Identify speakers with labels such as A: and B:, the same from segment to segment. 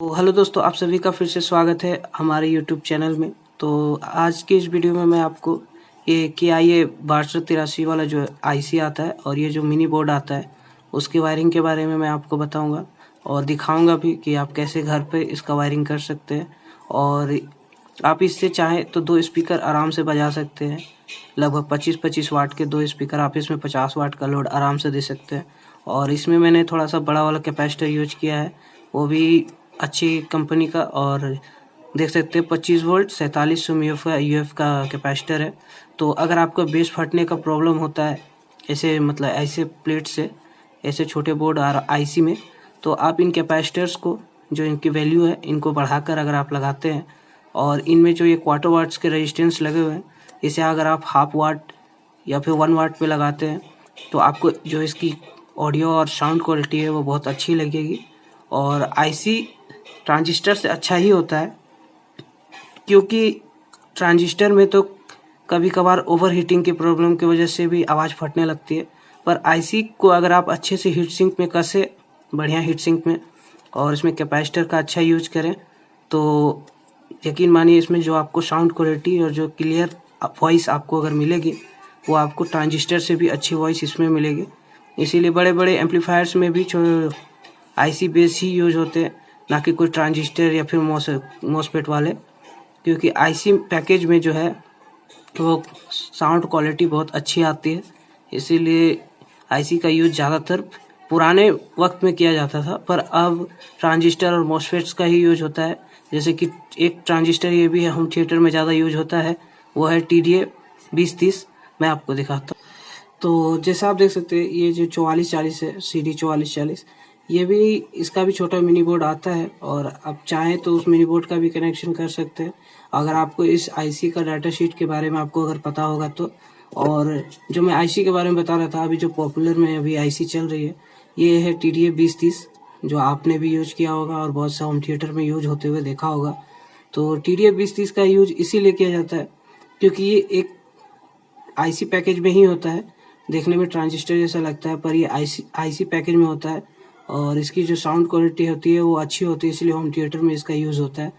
A: तो हेलो दोस्तों, आप सभी का फिर से स्वागत है हमारे यूट्यूब चैनल में। तो आज की इस वीडियो में मैं आपको ये KIA 6283 वाला जो आईसी आता है और ये जो मिनी बोर्ड आता है उसकी वायरिंग के बारे में मैं आपको बताऊंगा और दिखाऊंगा भी कि आप कैसे घर पे इसका वायरिंग कर सकते हैं। और आप इससे चाहें तो 2 स्पीकर आराम से बजा सकते हैं। लगभग 25-25 वाट के 2 स्पीकर आप इसमें 50 वाट का लोड आराम से दे सकते हैं। और इसमें मैंने थोड़ा सा बड़ा वाला कैपेसिटर यूज किया है, वो भी अच्छी कंपनी का। और देख सकते हैं 25 वोल्ट 4700 यूएफ का कैपेसिटर है। तो अगर आपको बेस फटने का प्रॉब्लम होता है ऐसे मतलब ऐसे प्लेट से, ऐसे छोटे बोर्ड और आईसी में, तो आप इन कैपेसिटर्स को जो इनकी वैल्यू है इनको बढ़ाकर अगर आप लगाते हैं और इनमें जो ये क्वार्टर वाट्स के रेजिस्टेंस लगे हुए हैं इसे अगर आप हाफ वाट या फिर 1 वाट पे लगाते हैं तो आपको जो इसकी ऑडियो और साउंड क्वालिटी है वो बहुत अच्छी लगेगी। और आईसी ट्रांजिस्टर से अच्छा ही होता है, क्योंकि ट्रांजिस्टर में तो कभी कभार ओवर हीटिंग की प्रॉब्लम की वजह से भी आवाज़ फटने लगती है। पर आईसी को अगर आप अच्छे से हीट सिंक में कसे, बढ़िया हीट सिंक में, और इसमें कैपेसिटर का अच्छा यूज करें तो यकीन मानिए इसमें जो आपको साउंड क्वालिटी और जो क्लियर वॉइस आपको अगर मिलेगी वो आपको ट्रांजिस्टर से भी अच्छी वॉइस इसमें मिलेगी। इसीलिए बड़े बड़े एम्पलीफायर्स में भी जो आईसी बेस ही यूज होते हैं, ना कि कोई ट्रांजिस्टर या फिर मॉसफेट वाले, क्योंकि आईसी पैकेज में जो है वो साउंड क्वालिटी बहुत अच्छी आती है। इसीलिए आईसी का यूज ज़्यादातर पुराने वक्त में किया जाता था, पर अब ट्रांजिस्टर और मॉसफेट्स का ही यूज होता है। जैसे कि एक ट्रांजिस्टर ये भी है होम थिएटर में ज़्यादा यूज होता है, वो है TDA 2030। मैं आपको दिखाता हूँ। तो जैसा आप देख सकते हैं ये जो 4440 है, CD 4440, ये भी, इसका भी छोटा मिनी बोर्ड आता है और आप चाहें तो उस मिनी बोर्ड का भी कनेक्शन कर सकते हैं अगर आपको इस आईसी का डाटा शीट के बारे में आपको अगर पता होगा तो। और जो मैं आईसी के बारे में बता रहा था, अभी जो पॉपुलर में अभी आईसी चल रही है ये है TDA 2030, जो आपने भी यूज किया होगा और बहुत सा होम थिएटर में यूज होते हुए देखा होगा। तो TDA 2030 का यूज इसीलिए किया जाता है क्योंकि ये एक आईसी पैकेज में ही होता है। देखने में ट्रांजिस्टर जैसा लगता है पर ये आईसी पैकेज में होता है और इसकी जो साउंड क्वालिटी होती है वो अच्छी होती है, इसलिए होम थिएटर में इसका यूज़ होता है।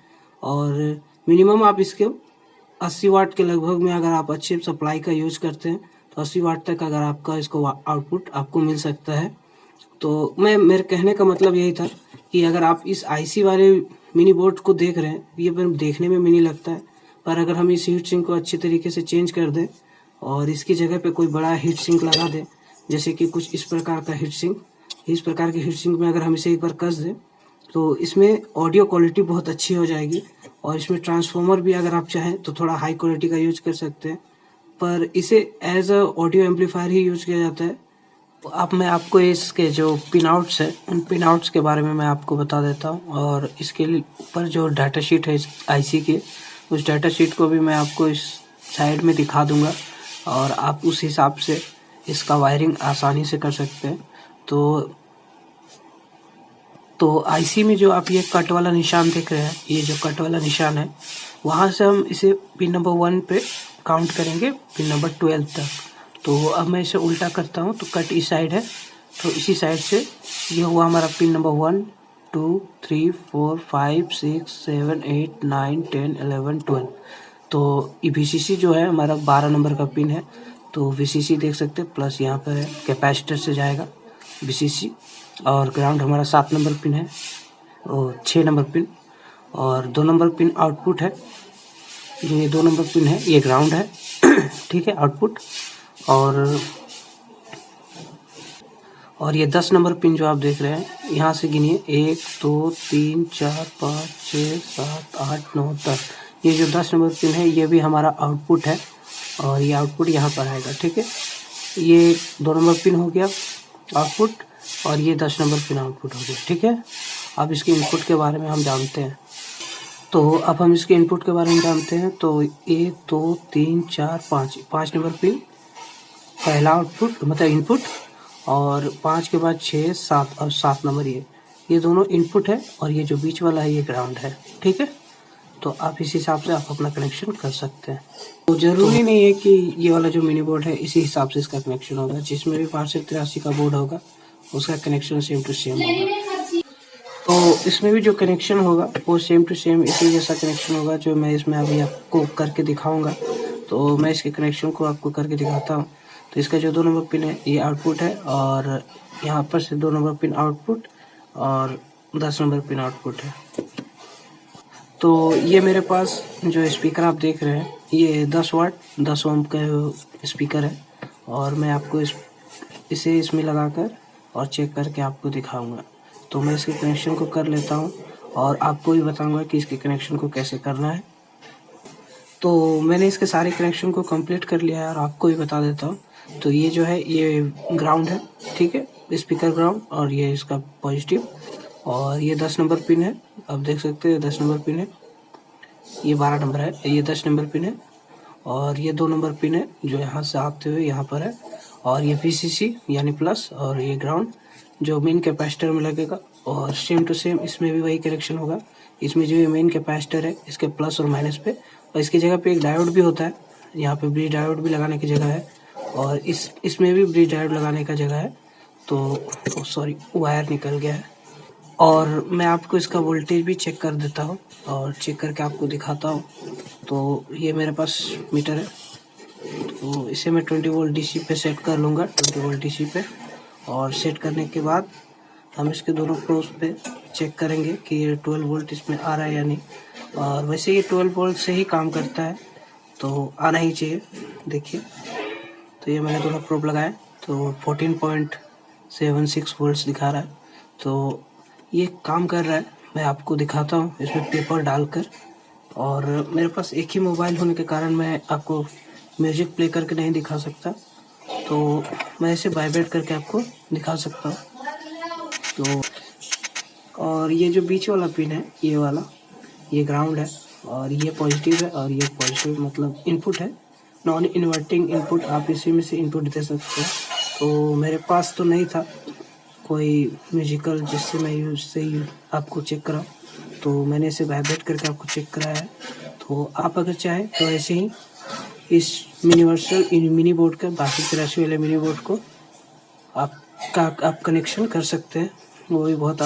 A: और मिनिमम आप इसके 80 वाट के लगभग में अगर आप अच्छे सप्लाई का यूज़ करते हैं तो 80 वाट तक अगर आपका इसको आउटपुट आपको मिल सकता है। तो मेरे कहने का मतलब यही था कि अगर आप इस आईसी वाले मिनी बोर्ड को देख रहे हैं, ये देखने में मिनी लगता है, पर अगर हम इस हीट सिंक को अच्छी तरीके से चेंज कर दें और इसकी जगह पे कोई बड़ा हीट सिंक लगा दें, जैसे कि कुछ इस प्रकार का हीट सिंक, इस प्रकार के हीट सिंक में अगर हम इसे एक बार कस दें तो इसमें ऑडियो क्वालिटी बहुत अच्छी हो जाएगी। और इसमें ट्रांसफॉर्मर भी अगर आप चाहें तो थोड़ा हाई क्वालिटी का यूज कर सकते हैं, पर इसे एज अ ऑडियो एम्पलीफायर ही यूज किया जाता है। तो अब मैं आपको इसके जो पिन आउट्स है उन पिन आउट्स के बारे में मैं आपको बता देता हूँ। और इसके ऊपर जो डाटा शीट है इस आईसी के, उस डाटा शीट को भी मैं आपको इस साइड में दिखा दूंगा और आप उस हिसाब से इसका वायरिंग आसानी से कर सकते हैं। तो आईसी में जो आप ये कट वाला निशान देख रहे हैं, ये जो कट वाला निशान है, वहाँ से हम इसे पिन नंबर 1 पे काउंट करेंगे पिन नंबर 12 तक। तो अब मैं इसे उल्टा करता हूँ तो कट इस साइड है, तो इसी साइड से ये हुआ हमारा पिन नंबर 1 2 3 4 5 6 7 8 9 10 11 12। तो ये VCC जो है हमारा 12 नंबर का पिन है, तो VCC देख सकते हैं, प्लस यहाँ पर है कैपेसिटर से जाएगा VCC। और ग्राउंड हमारा 7 नंबर पिन है और 6 नंबर पिन, और 2 नंबर पिन आउटपुट है। जो ये 2 नंबर पिन है ये ग्राउंड है ठीक है, आउटपुट। और ये 10 नंबर पिन जो आप देख रहे हैं, यहाँ से गिनिए 1 2 3 4 5 6 7 8 9 10। ये जो 10 नंबर पिन है ये भी हमारा आउटपुट है और ये आउटपुट यहाँ पर आएगा, ठीक है। ये 2 नंबर पिन हो गया आउटपुट और ये 10 नंबर पिन आउटपुट हो गया, ठीक है। अब इसके इनपुट के बारे में हम जानते हैं। तो अब हम इसके इनपुट के बारे में जानते हैं। तो 1 2 3 4 5 नंबर पिन पहला आउटपुट मतलब इनपुट, और 5 के बाद 6 7 और 7 नंबर ये दोनों इनपुट है और ये जो बीच वाला है ये ग्राउंड है, ठीक है। तो आप इस हिसाब से आप अपना कनेक्शन कर सकते हैं। तो ज़रूरी नहीं है कि ये वाला जो मिनी बोर्ड है इसी हिसाब से इसका कनेक्शन होगा, जिसमें भी 583 का बोर्ड होगा उसका कनेक्शन सेम टू सेम होगा। तो इसमें भी जो कनेक्शन होगा वो सेम टू सेम इसी जैसा कनेक्शन होगा जो मैं इसमें अभी आपको करके दिखाऊंगा। तो मैं इसके कनेक्शन को आपको करके दिखाता हूँ। तो इसका जो 2 नंबर पिन है ये आउटपुट है और यहाँ पर से 2 नंबर पिन आउटपुट और 10 नंबर पिन आउटपुट है। तो ये मेरे पास जो स्पीकर आप देख रहे हैं ये 10 वाट 10 ओम का स्पीकर है और मैं आपको इसे इसमें लगाकर और चेक करके आपको दिखाऊंगा। तो मैं इसके कनेक्शन को कर लेता हूँ और आपको भी बताऊंगा कि इसके कनेक्शन को कैसे करना है। तो मैंने इसके सारे कनेक्शन को कंप्लीट कर लिया है और आपको भी बता देता हूँ। तो ये जो है ये ग्राउंड है, ठीक है, स्पीकर ग्राउंड, और ये इसका पॉजिटिव, और ये 10 नंबर पिन है, आप देख सकते हैं 10 नंबर पिन है, ये 12 नंबर है, ये 10 नंबर पिन है, और ये 2 नंबर पिन है जो यहाँ से आते हुए यहाँ पर है, और ये VCC यानी प्लस, और ये ग्राउंड जो मेन कैपेसिटर में लगेगा। और सेम टू सेम इसमें भी वही कनेक्शन होगा। इसमें जो ये मेन कैपेसिटर है इसके प्लस और माइनस पे, और इसकी जगह पे एक डायोड भी होता है, यहाँ पे ब्रिज डायोड भी लगाने की जगह है, और इसमें भी ब्रिज डायोड लगाने का जगह है। तो सॉरी वायर निकल गया है। और मैं आपको इसका वोल्टेज भी चेक कर देता हूँ और चेक करके आपको दिखाता हूँ। तो ये मेरे पास मीटर है, तो इसे मैं 20 वोल्ट DC पे सेट कर लूँगा, 20 वोल्ट DC पे। और सेट करने के बाद हम इसके दोनों प्रोस पे चेक करेंगे कि ये 12 वोल्ट इसमें आ रहा है या नहीं। और वैसे ये 12 वोल्ट से ही काम करता है, तो आना ही चाहिए। देखिए, तो ये मैंने दोनों प्रोब लगाए तो 14.76 वोल्ट्स दिखा रहा है, तो ये काम कर रहा है। मैं आपको दिखाता हूँ इसमें पेपर डालकर। और मेरे पास एक ही मोबाइल होने के कारण मैं आपको म्यूजिक प्ले करके नहीं दिखा सकता, तो मैं इसे वाइब्रेट करके आपको दिखा सकता हूँ। तो और ये जो बीच वाला पिन है ये वाला, ये ग्राउंड है, और ये पॉजिटिव है, और ये पॉजिटिव मतलब इनपुट है, नॉन इन्वर्टिंग इनपुट, आप इसी में से इनपुट दे सकते हैं। तो मेरे पास तो नहीं था कोई म्यूजिकल जिससे मैं उससे आपको चेक कराऊँ, तो मैंने इसे वाइब्रेट करके आपको चेक कराया है। तो आप अगर चाहें तो ऐसे ही इस मिनी बोर्ड का 8283 वाले मिनी बोर्ड को आप कनेक्शन कर सकते हैं, वो भी बहुत